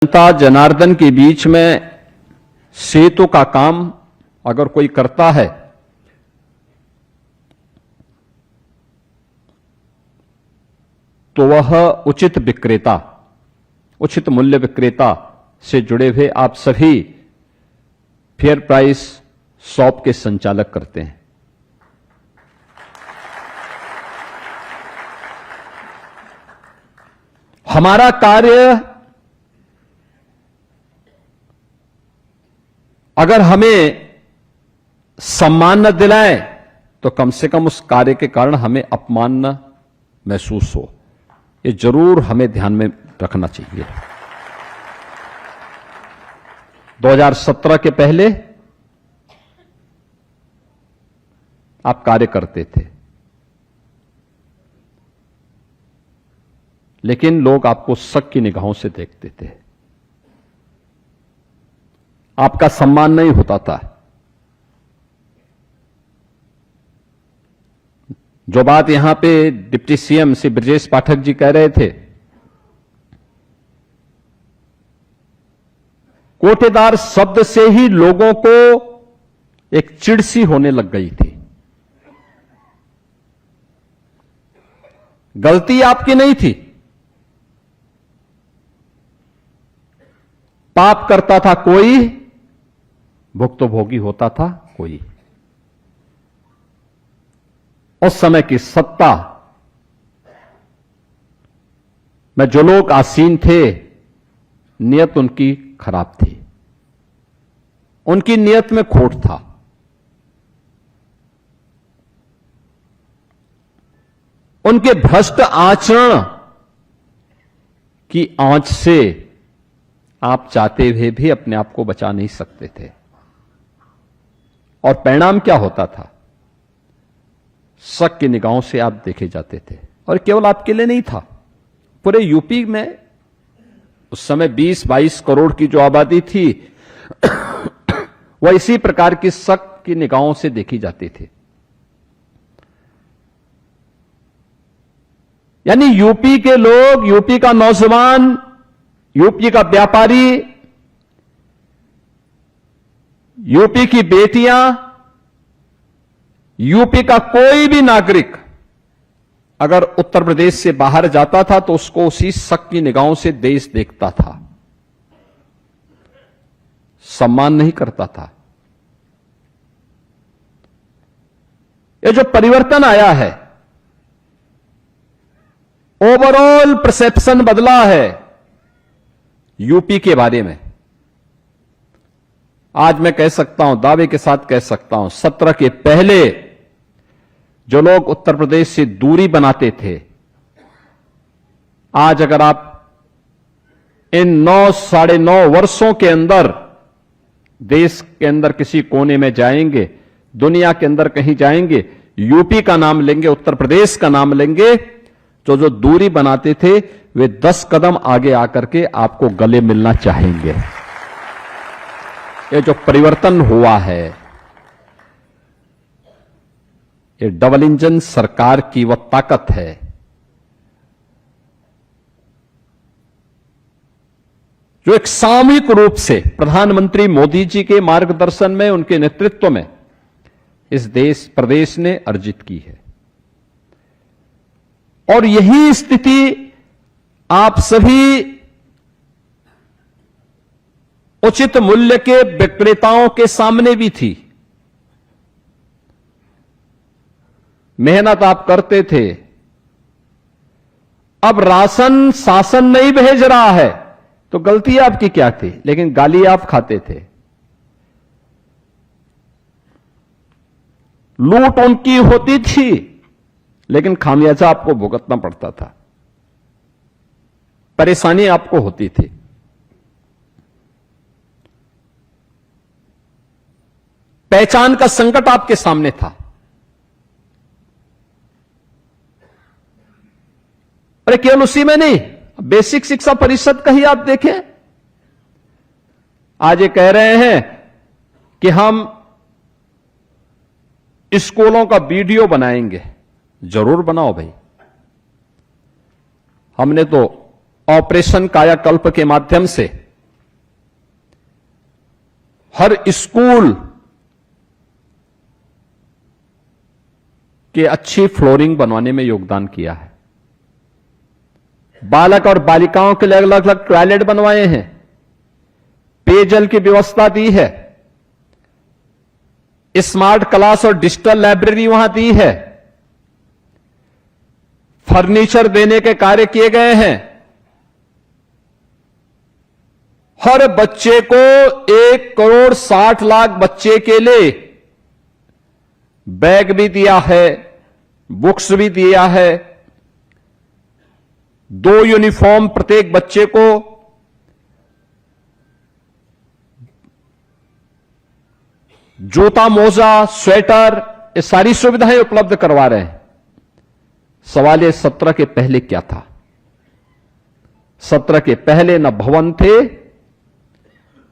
जनता जनार्दन के बीच में सेतु का काम अगर कोई करता है तो वह उचित विक्रेता, उचित मूल्य विक्रेता से जुड़े हुए आप सभी फेयर प्राइस शॉप के संचालक करते हैं। हमारा कार्य अगर हमें सम्मान न दिलाए तो कम से कम उस कार्य के कारण हमें अपमान न महसूस हो, ये जरूर हमें ध्यान में रखना चाहिए। 2017 के पहले आप कार्य करते थे, लेकिन लोग आपको शक की निगाहों से देखते थे, आपका सम्मान नहीं होता था। जो बात यहां पे डिप्टी सीएम श्री ब्रजेश पाठक जी कह रहे थे, कोटेदार शब्द से ही लोगों को एक चिढ़ सी होने लग गई थी। गलती आपकी नहीं थी, पाप करता था कोई, भुक्तभोगी होता था कोई। उस समय की सत्ता में जो लोग आसीन थे, नियत उनकी खराब थी, उनकी नियत में खोट था। उनके भ्रष्ट आचरण की आंच से आप चाहते हुए भी अपने आप को बचा नहीं सकते थे, और परिणाम क्या होता था? शक की निगाहों से आप देखे जाते थे। और केवल आपके लिए नहीं था, पूरे यूपी में उस समय 20-22 करोड़ की जो आबादी थी वह इसी प्रकार की शक की निगाहों से देखी जाती थी। यानी यूपी के लोग, यूपी का नौजवान, यूपी का व्यापारी, यूपी की बेटियां, यूपी का कोई भी नागरिक अगर उत्तर प्रदेश से बाहर जाता था तो उसको उसी शक की निगाहों से देश देखता था, सम्मान नहीं करता था। ये जो परिवर्तन आया है, ओवरऑल परसेप्शन बदला है यूपी के बारे में। आज मैं कह सकता हूं, दावे के साथ कह सकता हूं, 17 के पहले जो लोग उत्तर प्रदेश से दूरी बनाते थे, आज अगर आप इन 9-9.5 वर्षों के अंदर देश के अंदर किसी कोने में जाएंगे, दुनिया के अंदर कहीं जाएंगे, यूपी का नाम लेंगे, उत्तर प्रदेश का नाम लेंगे, तो जो दूरी बनाते थे वे 10 कदम आगे आकर के आपको गले मिलना चाहेंगे। ये जो परिवर्तन हुआ है, ये डबल इंजन सरकार की वह ताकत है जो एक सामूहिक रूप से प्रधानमंत्री मोदी जी के मार्गदर्शन में, उनके नेतृत्व में इस प्रदेश ने अर्जित की है। और यही स्थिति आप सभी उचित मूल्य के विक्रेताओं के सामने भी थी। मेहनत आप करते थे, अब राशन शासन नहीं भेज रहा है तो गलती आपकी क्या थी? लेकिन गाली आप खाते थे, लूट उनकी होती थी, लेकिन खामियाजा आपको भुगतना पड़ता था, परेशानी आपको होती थी। पहचान का संकट आपके सामने था। अरे केवल उसी में नहीं, बेसिक शिक्षा परिषद का ही आप देखें, आज ये कह रहे हैं कि हम स्कूलों का वीडियो बनाएंगे। जरूर बनाओ भाई, हमने तो ऑपरेशन कायाकल्प के माध्यम से हर स्कूल के अच्छी फ्लोरिंग बनवाने में योगदान किया है। बालक और बालिकाओं के लिए अलग अलग टॉयलेट बनवाए हैं, पेयजल की व्यवस्था दी है, स्मार्ट क्लास और डिजिटल लाइब्रेरी वहां दी है, फर्नीचर देने के कार्य किए गए हैं। हर बच्चे को 1,60,00,000 बच्चे के लिए बैग भी दिया है, बुक्स भी दिया है, 2 यूनिफॉर्म प्रत्येक बच्चे को, जूता मोजा स्वेटर, ये सारी सुविधाएं उपलब्ध करवा रहे हैं। सवाल ये 17 के पहले क्या था? 17 के पहले न भवन थे